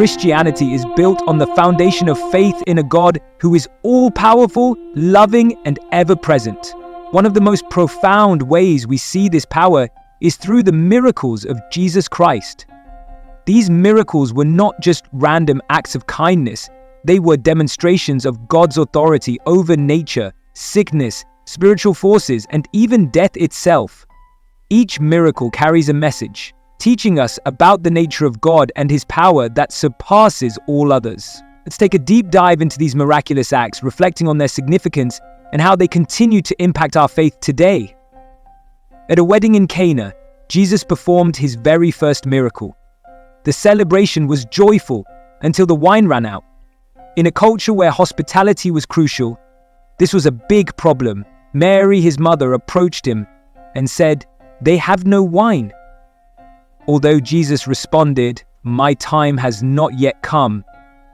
Christianity is built on the foundation of faith in a God who is all-powerful, loving, and ever-present. One of the most profound ways we see this power is through the miracles of Jesus Christ. These miracles were not just random acts of kindness, they were demonstrations of God's authority over nature, sickness, spiritual forces, and even death itself. Each miracle carries a message, teaching us about the nature of God and His power that surpasses all others. Let's take a deep dive into these miraculous acts, reflecting on their significance and how they continue to impact our faith today. At a wedding in Cana, Jesus performed His very first miracle. The celebration was joyful until the wine ran out. In a culture where hospitality was crucial, this was a big problem. Mary, his mother, approached him and said, "They have no wine." Although Jesus responded, "My time has not yet come,"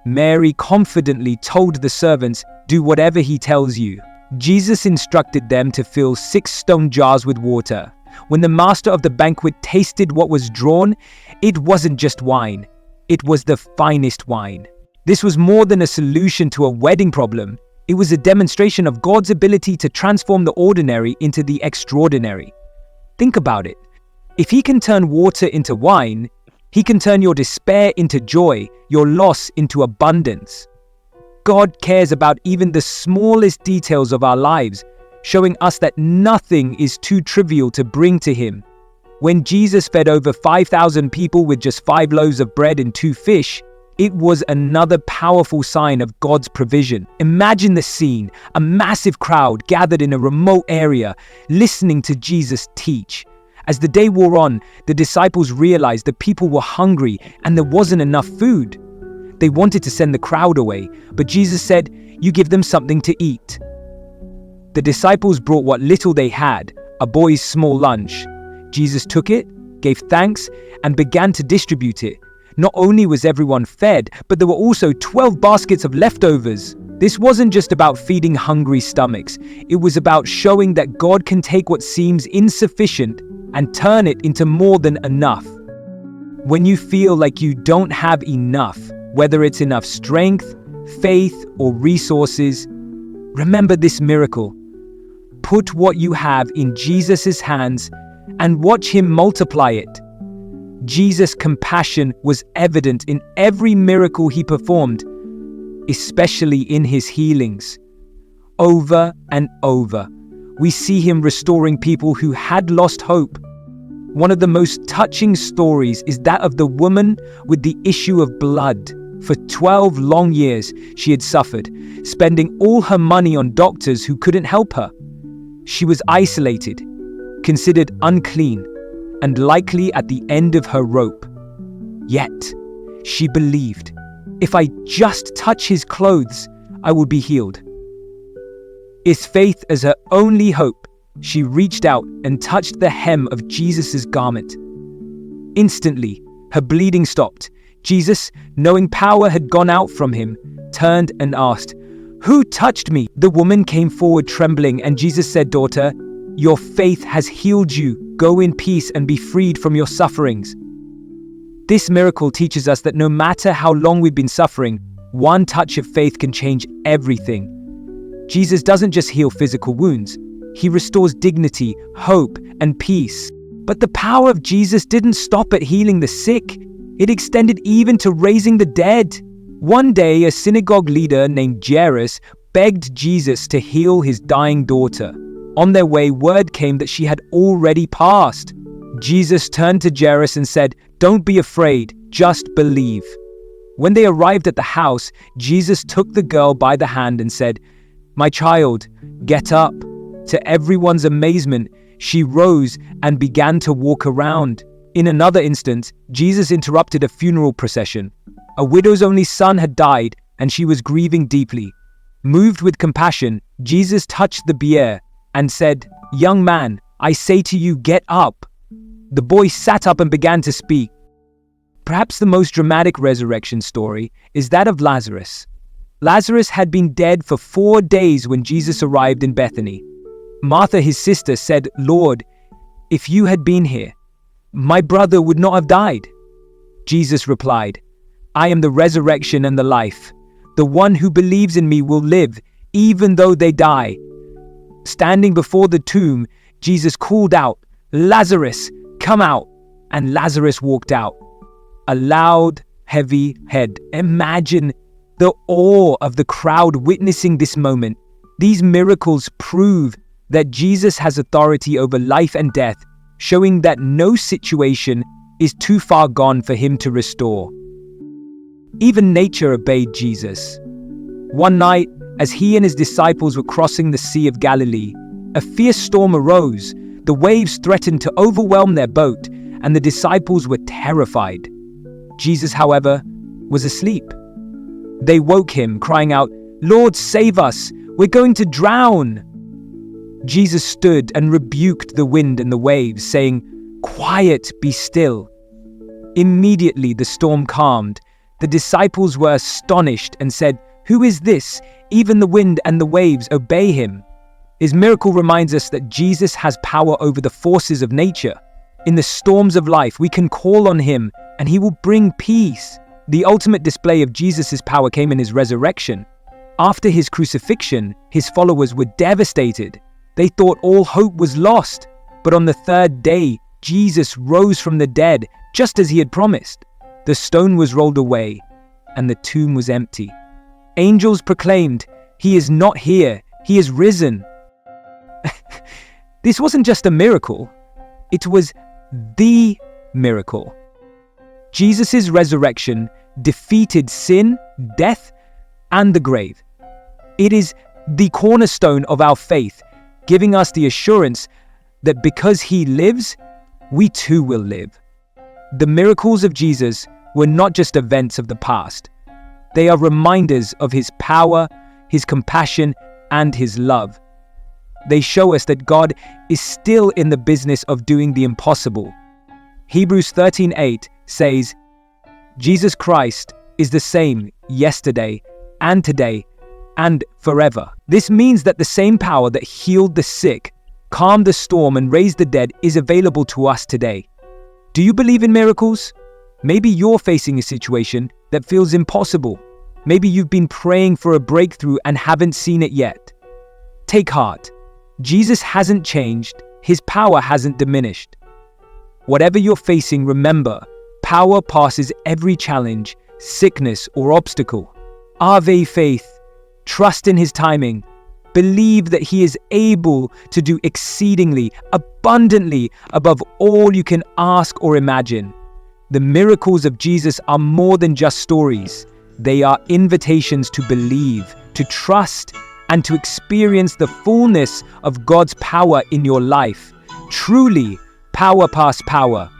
Mary confidently told the servants, "Do whatever he tells you." Jesus instructed them to fill 6 stone jars with water. When the master of the banquet tasted what was drawn, it wasn't just wine, it was the finest wine. This was more than a solution to a wedding problem. It was a demonstration of God's ability to transform the ordinary into the extraordinary. Think about it. If He can turn water into wine, He can turn your despair into joy, your loss into abundance. God cares about even the smallest details of our lives, showing us that nothing is too trivial to bring to Him. When Jesus fed over 5,000 people with just 5 loaves of bread and 2 fish, it was another powerful sign of God's provision. Imagine the scene, a massive crowd gathered in a remote area, listening to Jesus teach. As the day wore on, the disciples realized that people were hungry and there wasn't enough food. They wanted to send the crowd away, but Jesus said, "You give them something to eat." The disciples brought what little they had, a boy's small lunch. Jesus took it, gave thanks, and began to distribute it. Not only was everyone fed, but there were also 12 baskets of leftovers. This wasn't just about feeding hungry stomachs. It was about showing that God can take what seems insufficient and turn it into more than enough. When you feel like you don't have enough, whether it's enough strength, faith, or resources, remember this miracle. Put what you have in Jesus' hands and watch Him multiply it. Jesus' compassion was evident in every miracle He performed, especially in His healings. Over and over, we see Him restoring people who had lost hope. One of the most touching stories is that of the woman with the issue of blood. For 12 long years, she had suffered, spending all her money on doctors who couldn't help her. She was isolated, considered unclean, and likely at the end of her rope. Yet, she believed, "If I just touch His clothes, I will be healed." With faith as her only hope, she reached out and touched the hem of Jesus' garment. Instantly, her bleeding stopped. Jesus, knowing power had gone out from Him, turned and asked, "Who touched me?" The woman came forward trembling, and Jesus said, "Daughter, your faith has healed you. Go in peace and be freed from your sufferings." This miracle teaches us that no matter how long we've been suffering, one touch of faith can change everything. Jesus doesn't just heal physical wounds. He restores dignity, hope, and peace. But the power of Jesus didn't stop at healing the sick. It extended even to raising the dead. One day, a synagogue leader named Jairus begged Jesus to heal his dying daughter. On their way, word came that she had already passed. Jesus turned to Jairus and said, "Don't be afraid, just believe." When they arrived at the house, Jesus took the girl by the hand and said, "My child, get up." To everyone's amazement, she rose and began to walk around. In another instant, Jesus interrupted a funeral procession. A widow's only son had died, and she was grieving deeply. Moved with compassion, Jesus touched the bier and said, "Young man, I say to you, get up." The boy sat up and began to speak. Perhaps the most dramatic resurrection story is that of Lazarus. Lazarus had been dead for 4 days when Jesus arrived in Bethany. Martha, his sister, said, "Lord, if you had been here, my brother would not have died." Jesus replied, I am the resurrection and the life. The one who believes in me will live, even though they die." Standing before the tomb, Jesus called out, "Lazarus, come out!" And Lazarus walked out. A loud, heavy head. Imagine the awe of the crowd witnessing this moment. These miracles prove that Jesus has authority over life and death, showing that no situation is too far gone for him to restore. Even nature obeyed Jesus. One night, as he and his disciples were crossing the Sea of Galilee, a fierce storm arose. The waves threatened to overwhelm their boat, and the disciples were terrified. Jesus, however, was asleep. They woke him, crying out, "Lord, save us! We're going to drown!" Jesus stood and rebuked the wind and the waves, saying, "Quiet, be still." Immediately the storm calmed. The disciples were astonished and said, "Who is this? Even the wind and the waves obey him." His miracle reminds us that Jesus has power over the forces of nature. In the storms of life, we can call on him and he will bring peace. The ultimate display of Jesus' power came in his resurrection. After his crucifixion, his followers were devastated. They thought all hope was lost. But on the third day, Jesus rose from the dead, just as he had promised. The stone was rolled away, and the tomb was empty. Angels proclaimed, "He is not here, he is risen." This wasn't just a miracle, it was the miracle. Jesus' resurrection defeated sin, death, and the grave. It is the cornerstone of our faith, giving us the assurance that because he lives, we too will live. The miracles of Jesus were not just events of the past. They are reminders of his power, his compassion, and his love. They show us that God is still in the business of doing the impossible. Hebrews 13:8 says, "Jesus Christ is the same yesterday and today and forever." This means that the same power that healed the sick, calmed the storm, and raised the dead is available to us today. Do you believe in miracles? Maybe you're facing a situation that feels impossible. Maybe you've been praying for a breakthrough and haven't seen it yet. Take heart. Jesus hasn't changed. His power hasn't diminished. Whatever you're facing, remember, power passes every challenge, sickness, or obstacle. Have faith. Trust in his timing. Believe that he is able to do exceedingly, abundantly, above all you can ask or imagine. The miracles of Jesus are more than just stories. They are invitations to believe, to trust, and to experience the fullness of God's power in your life. Truly, power past power.